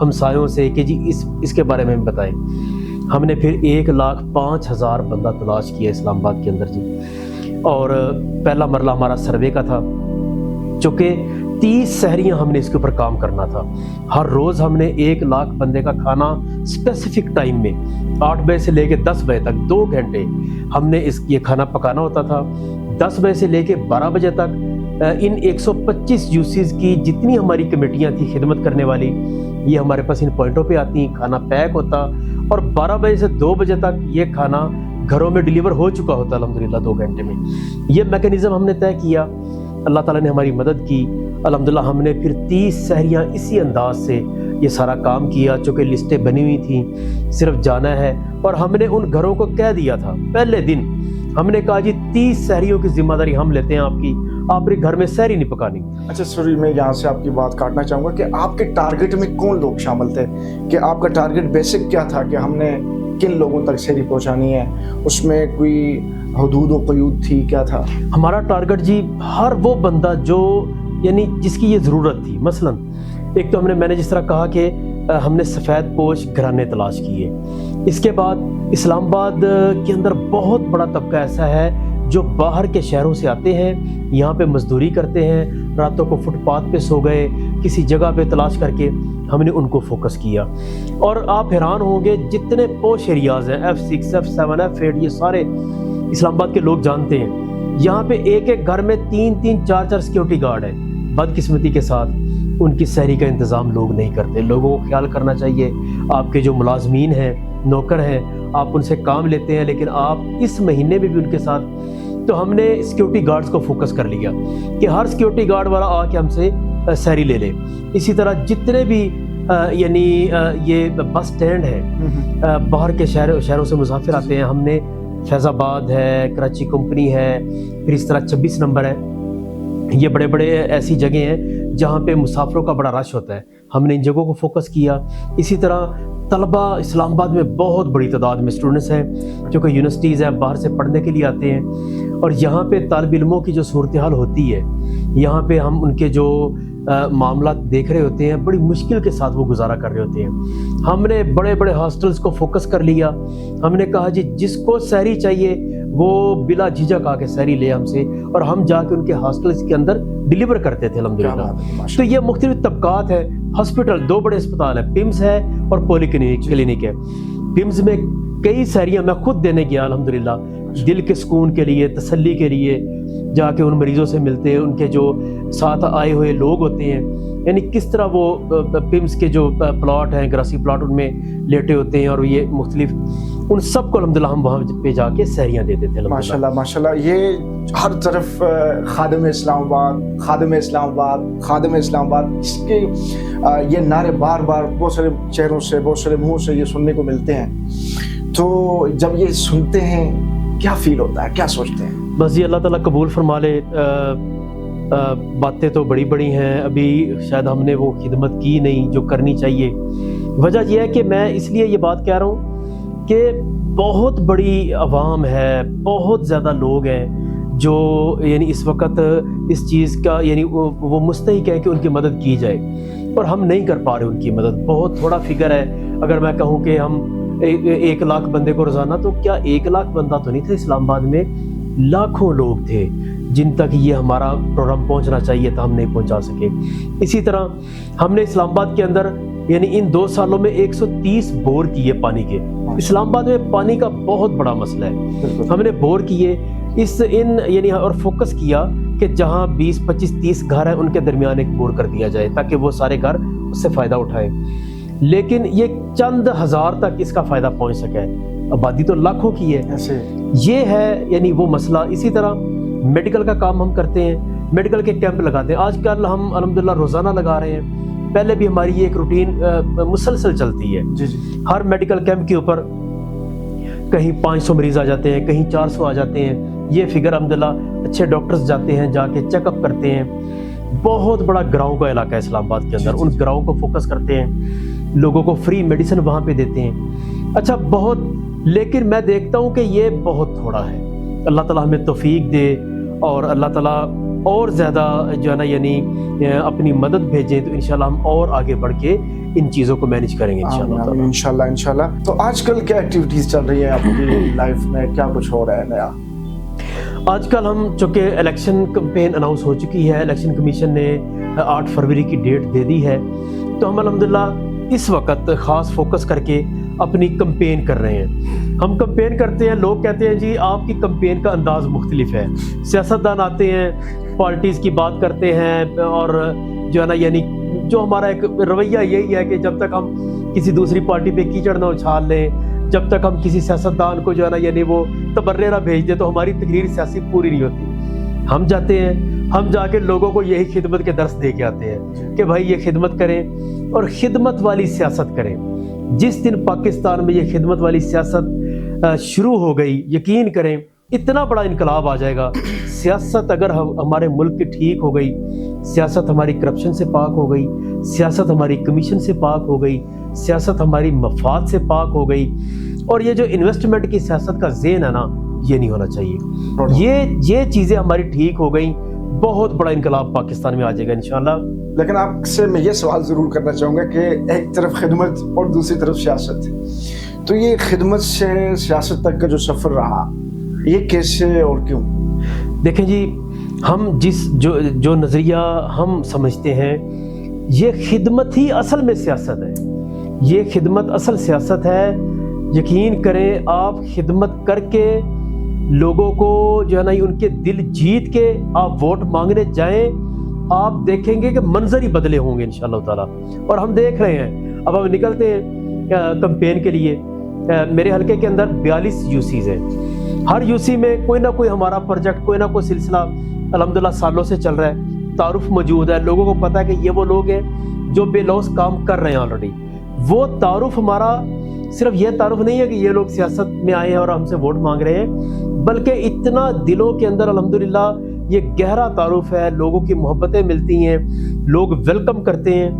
ہمسایوں سے کہ جی اس کے بارے میں بتائیں. ہم نے پھر 1,05,000 بندہ تلاش کیا اسلام آباد کے اندر جی, اور پہلا مرحلہ ہمارا سروے کا تھا, چونکہ 30 سحریاں ہم نے اس کے اوپر کام کرنا تھا. ہر روز ہم نے 1 لاکھ بندے کا کھانا اسپیسیفک ٹائم میں 8 بجے سے لے کے 10 بجے تک 2 گھنٹے ہم نے یہ کھانا پکانا ہوتا تھا. 10 بجے سے لے کے 12 بجے تک ان 125 یوسیز کی جتنی ہماری کمیٹیاں تھیں خدمت کرنے والی, یہ ہمارے پاس ان پوائنٹوں پہ آتی, کھانا پیک ہوتا, اور 12 بجے سے 2 بجے تک یہ کھانا گھروں میں ڈیلیور ہو چکا ہوتا الحمدللہ 2 گھنٹے میں. یہ میکانزم ہم نے طے کیا, اللہ تعالیٰ نے ہماری مدد کی. الحمدللہ ہم نے پھر 30 سحریاں اسی انداز سے یہ سارا کام کیا, چونکہ لسٹیں بنی ہوئی تھیں, صرف جانا ہے. اور ہم نے ان گھروں کو کہہ دیا تھا پہلے دن, ہم نے کہا جی 30 سحریوں کی ذمہ داری ہم لیتے ہیں آپ کی, آپ نے گھر میں سحری نہیں پکانی. اچھا سوری, میں یہاں سے آپ کی بات کاٹنا چاہوں گا کہ آپ کے ٹارگٹ میں کون لوگ شامل تھے, کہ آپ کا ٹارگٹ بیسک کیا تھا کہ ہم نے کن لوگوں تک سحری پہنچانی ہے, اس میں کوئی حدود و قیود تھی, کیا تھا ہمارا ٹارگٹ جی؟ ہر وہ بندہ جو یعنی جس کی یہ ضرورت تھی. مثلا ایک تو میں نے جس طرح کہا کہ ہم نے سفید پوش گھرانے تلاش کیے. اس کے بعد اسلام آباد کے اندر بہت بڑا طبقہ ایسا ہے جو باہر کے شہروں سے آتے ہیں, یہاں پہ مزدوری کرتے ہیں, راتوں کو فٹ پاتھ پہ سو گئے کسی جگہ پہ تلاش کر کے, ہم نے ان کو فوکس کیا. اور آپ حیران ہوں گے جتنے پوش ایریاز ہیں F6 F7 F8 یہ سارے اسلام آباد کے لوگ جانتے ہیں. یہاں پہ ایک گھر میں 3 4 سیکیورٹی گارڈ ہیں. بدقسمتی کے ساتھ ان کی سحری کا انتظام لوگ نہیں کرتے. لوگوں کو خیال کرنا چاہیے, آپ کے جو ملازمین ہیں, نوکر ہیں, آپ ان سے کام لیتے ہیں, لیکن آپ اس مہینے میں بھی ان کے ساتھ. تو ہم نے سیکیورٹی گارڈز کو فوکس کر لیا کہ ہر سیکیورٹی گارڈ والا آ کے ہم سے سحری لے لے. اسی طرح جتنے بھی یعنی یہ بس سٹینڈ ہے, باہر کے شہروں سے مسافر آتے ہیں, ہم نے فیض آباد ہے, کراچی کمپنی ہے, پھر اس طرح 26 نمبر ہے, یہ بڑے بڑے ایسی جگہیں ہیں جہاں پہ مسافروں کا بڑا رش ہوتا ہے, ہم نے ان جگہوں کو فوکس کیا. اسی طرح طلبہ اسلام آباد میں بہت بڑی تعداد میں اسٹوڈنٹس ہیں جو کہ یونیورسٹیز ہیں, باہر سے پڑھنے کے لیے آتے ہیں, اور یہاں پہ طالب علموں کی جو صورتحال ہوتی ہے, یہاں پہ ہم ان کے جو معاملات دیکھ رہے ہوتے ہیں, بڑی مشکل کے ساتھ وہ گزارا کر رہے ہوتے ہیں. ہم نے بڑے بڑے ہاسٹلس کو فوکس کر لیا. ہم نے کہا جی جس کو سحری چاہیے وہ بلا جھجک آ کے سحری لے ہم سے, اور ہم جا کے ان کے ہاسٹلس کے اندر ڈیلیور کرتے تھے الحمدللہ. تو یہ مختلف طبقات ہیں. ہاسپٹل 2 بڑے اسپتال ہیں, پمز ہے اور پولی کلینک ہے. پمز میں کئی سحریاں میں خود دینے گیا الحمدللہ, دل کے سکون کے لیے, تسلی کے لیے, جا کے ان مریضوں سے ملتے ہیں, ان کے جو ساتھ آئے ہوئے لوگ ہوتے ہیں, یعنی کس طرح وہ پمز کے جو پلاٹ ہیں, گراسی پلاٹ, ان میں لیٹے ہوتے ہیں, اور یہ مختلف ان سب کو الحمدللہ ہم وہاں پہ جا کے سحریاں دیتے تھے. ماشاءاللہ ماشاءاللہ, یہ ہر طرف خادم اسلام آباد, خادم اسلام آباد, خادم اسلام آباد, اس کے یہ نعرے بار بار بہت سارے چہروں سے, بہت سارے منہوں سے یہ سننے کو ملتے ہیں. تو جب یہ سنتے ہیں کیا فیل ہوتا ہے, کیا سوچتے ہیں؟ بس یہ اللہ تعالیٰ قبول فرما لے. باتیں تو بڑی بڑی ہیں, ابھی شاید ہم نے وہ خدمت کی نہیں جو کرنی چاہیے. وجہ یہ ہے کہ میں اس لیے یہ بات کہہ رہا ہوں کہ بہت بڑی عوام ہے, بہت زیادہ لوگ ہیں جو یعنی اس وقت اس چیز کا یعنی وہ مستحق ہے کہ ان کی مدد کی جائے, اور ہم نہیں کر پا رہے ان کی مدد. بہت تھوڑا فگر ہے. اگر میں کہوں کہ ہم 1 لاکھ بندے کو روزانہ, تو کیا 1 لاکھ بندہ تو نہیں تھا اسلام آباد میں, لاکھوں لوگ تھے جن تک یہ ہمارا پروگرام پہنچنا چاہیے تھا, ہم نہیں پہنچا سکے. اسی طرح ہم نے اسلام آباد کے اندر یعنی ان 2 سالوں میں 130 بور کیے پانی کے. اسلام آباد میں پانی کا بہت بڑا مسئلہ ہے, ہم نے بور کیے یعنی اور فوکس کیا کہ جہاں 20 25 30 گھر ہیں ان کے درمیان ایک بور کر دیا جائے تاکہ وہ سارے گھر اس سے فائدہ اٹھائیں. لیکن یہ چند ہزار تک اس کا فائدہ پہنچ سکے, آبادی تو لاکھوں کی ہے. یہ ہے یعنی وہ مسئلہ. اسی طرح میڈیکل کا کام ہم کرتے ہیں, میڈیکل کے کیمپ لگاتے ہیں. آج کل ہم الحمدللہ روزانہ لگا رہے ہیں, پہلے بھی ہماری یہ ایک روٹین مسلسل چلتی ہے. ہر میڈیکل کیمپ کے اوپر کہیں 500 مریض آ جاتے ہیں, کہیں 400 آ جاتے ہیں. یہ فگر الحمدللہ اچھے ڈاکٹرز جاتے ہیں, جا کے چیک اپ کرتے ہیں. بہت بڑا گراؤں کا علاقہ ہے اسلام آباد کے اندر, ان گراؤں کو فوکس کرتے ہیں, لوگوں کو فری میڈیسن وہاں پہ دیتے ہیں. اچھا بہت, لیکن میں دیکھتا ہوں کہ یہ بہت تھوڑا ہے. اللہ تعالیٰ ہمیں توفیق دے, اور اللہ تعالیٰ اور زیادہ جو ہے نا یعنی اپنی مدد بھیجیں تو انشاءاللہ ہم اور آگے بڑھ کے ان چیزوں کو مینیج کریں گے انشاءاللہ. انشاءاللہ. تو آج کل کیا ایکٹیویٹیز چل رہی ہیں آپ کی لائف میں, کیا کچھ ہو رہا ہے نیا؟ آج کل ہم چونکہ الیکشن کمپین اناؤنس ہو چکی ہے, الیکشن کمیشن نے 8 فروری کی ڈیٹ دے دی ہے, تو ہم الحمدللہ اس وقت خاص فوکس کر کے اپنی کمپین کر رہے ہیں. ہم کمپین کرتے ہیں, لوگ کہتے ہیں جی آپ کی کمپین کا انداز مختلف ہے. سیاستدان آتے ہیں, پارٹیز کی بات کرتے ہیں, اور جو ہے نا یعنی جو ہمارا ایک رویہ یہی ہے کہ جب تک ہم کسی دوسری پارٹی پہ کیچڑ نہ اچھال لیں, جب تک ہم کسی سیاستدان کو جو ہے نا یعنی وہ تبرے نہ بھیج دیں, تو ہماری تقریر سیاسی پوری نہیں ہوتی. ہم جاتے ہیں, ہم جا کے لوگوں کو یہی خدمت کے درس دے کے آتے ہیں کہ بھائی یہ خدمت کریں اور خدمت والی سیاست کریں. جس دن پاکستان میں یہ خدمت والی سیاست شروع ہو گئی, یقین کریں اتنا بڑا انقلاب آ جائے گا. سیاست اگر ہمارے ملک کی ٹھیک ہو گئی, سیاست ہماری کرپشن سے پاک ہو گئی, سیاست ہماری کمیشن سے پاک ہو گئی, سیاست ہماری مفاد سے پاک ہو گئی, اور یہ جو انویسٹمنٹ کی سیاست کا ذہن ہے نا, یہ نہیں ہونا چاہیے. یہ چیزیں ہماری ٹھیک ہو گئیں, بہت بڑا انقلاب پاکستان میں آ جائے گا انشاءاللہ. لیکن آپ سے میں یہ سوال ضرور کرنا چاہوں گا کہ ایک طرف خدمت اور دوسری طرف سیاست, تو یہ خدمت سے سیاست تک کا جو سفر رہا, یہ کیسے اور کیوں؟ دیکھیں جی, ہم جو نظریہ ہم سمجھتے ہیں, یہ خدمت ہی اصل میں سیاست ہے. یہ خدمت اصل سیاست ہے. یقین کریں, آپ خدمت کر کے لوگوں کو جو ہے نا ان کے دل جیت کے آپ ووٹ مانگنے جائیں, آپ دیکھیں گے کہ منظر ہی بدلے ہوں گے انشاءاللہ تعالیٰ. اور ہم دیکھ رہے ہیں, اب ہم نکلتے ہیں کمپین کے لیے. میرے حلقے کے اندر 42 UCs ہیں. ہر UC میں کوئی نہ کوئی ہمارا پروجیکٹ, کوئی نہ کوئی سلسلہ الحمدللہ سالوں سے چل رہا ہے. تعارف موجود ہے, لوگوں کو پتہ ہے کہ یہ وہ لوگ ہیں جو بے لوث کام کر رہے ہیں آلریڈی. وہ تعارف ہمارا صرف یہ تعارف نہیں ہے کہ یہ لوگ سیاست میں آئے ہیں اور ہم سے ووٹ مانگ رہے ہیں, بلکہ اتنا دلوں کے اندر الحمدللہ یہ گہرا تعارف ہے. لوگوں کی محبتیں ملتی ہیں, لوگ ویلکم کرتے ہیں,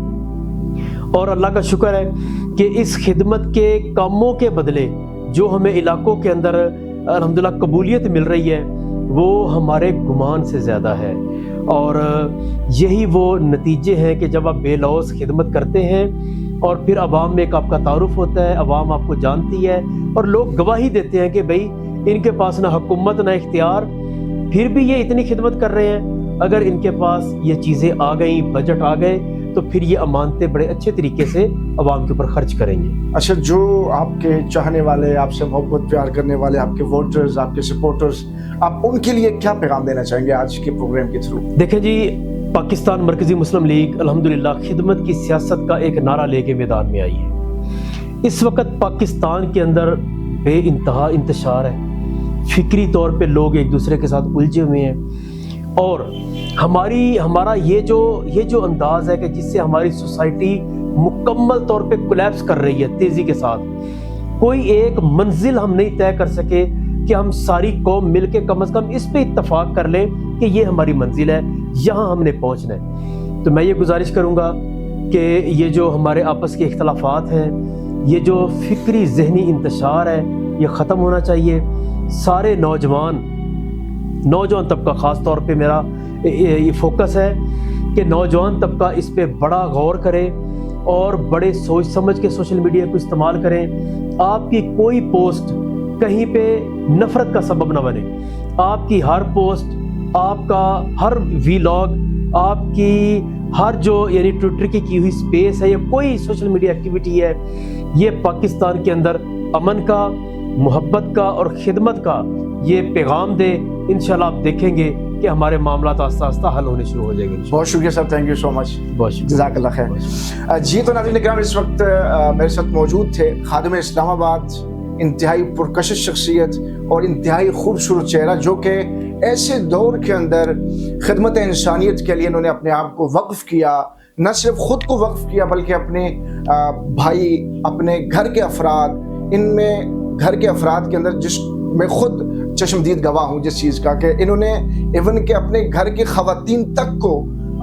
اور اللہ کا شکر ہے کہ اس خدمت کے کاموں کے بدلے جو ہمیں علاقوں کے اندر الحمدللہ قبولیت مل رہی ہے, وہ ہمارے گمان سے زیادہ ہے. اور یہی وہ نتیجے ہیں کہ جب آپ بے لوث خدمت کرتے ہیں اور پھر عوام میں ایک آپ کا تعارف ہوتا ہے, عوام آپ کو جانتی ہے, اور لوگ گواہی دیتے ہیں کہ بھئی ان کے پاس نہ حکومت نہ اختیار, پھر بھی یہ اتنی خدمت کر رہے ہیں. اگر ان کے پاس یہ چیزیں آ گئیں, بجٹ آ گئے, تو پھر یہ امانتیں بڑے اچھے طریقے سے عوام کے اوپر خرچ کریں گے. اچھا, جو آپ کے چاہنے والے, آپ سے محبت پیار کرنے والے, آپ کے ووٹرز, آپ کے سپورٹرز, آپ ان کے لیے کیا پیغام دینا چاہیں گے آج کے پروگرام کے تھرو؟ دیکھیں جی, پاکستان مرکزی مسلم لیگ الحمدللہ خدمت کی سیاست کا ایک نعرہ لے کے میدان میں آئی ہے. اس وقت پاکستان کے اندر بے انتہا انتشار ہے, فکری طور پہ لوگ ایک دوسرے کے ساتھ الجھے ہوئے ہیں, اور ہمارا یہ جو انداز ہے کہ جس سے ہماری سوسائٹی مکمل طور پہ کولیپس کر رہی ہے تیزی کے ساتھ. کوئی ایک منزل ہم نہیں طے کر سکے کہ ہم ساری قوم مل کے کم از کم اس پہ اتفاق کر لیں کہ یہ ہماری منزل ہے, یہاں ہم نے پہنچنا ہے. تو میں یہ گزارش کروں گا کہ یہ جو ہمارے آپس کے اختلافات ہیں, یہ جو فکری ذہنی انتشار ہے, یہ ختم ہونا چاہیے. سارے نوجوان طبقہ, خاص طور پہ میرا یہ فوکس ہے کہ نوجوان طبقہ اس پہ بڑا غور کرے اور بڑے سوچ سمجھ کے سوشل میڈیا کو استعمال کریں. آپ کی کوئی پوسٹ کہیں پہ نفرت کا سبب نہ بنے. آپ کی ہر پوسٹ, آپ کا ہر ویلاگ, آپ کی ہر جو یعنی ٹویٹر کی ہوئی سپیس ہے یا کوئی سوشل میڈیا ایکٹیویٹی ہے, یہ پاکستان کے اندر امن کا, محبت کا اور خدمت کا یہ پیغام دے. انشاءاللہ آپ دیکھیں گے کہ ہمارے معاملات آہستہ آہستہ حل ہونے شروع ہو جائیں گے. بہت شکریہ سر, تھینک یو سو مچ, بہت شکریہ, جزاک اللہ خیر. جی تو ناظرین کرام, اس وقت میرے ساتھ موجود تھے خادم اسلام آباد, انتہائی پرکشش شخصیت اور انتہائی خوبصورت چہرہ, جو کہ ایسے دور کے اندر خدمت انسانیت کے لیے انہوں نے اپنے آپ کو وقف کیا. نہ صرف خود کو وقف کیا بلکہ اپنے بھائی, اپنے گھر کے افراد, ان میں گھر کے افراد کے اندر جس میں خود چشمدید گواہ ہوں جس چیز کا, کہ انہوں نے ایون کہ اپنے گھر کی خواتین تک کو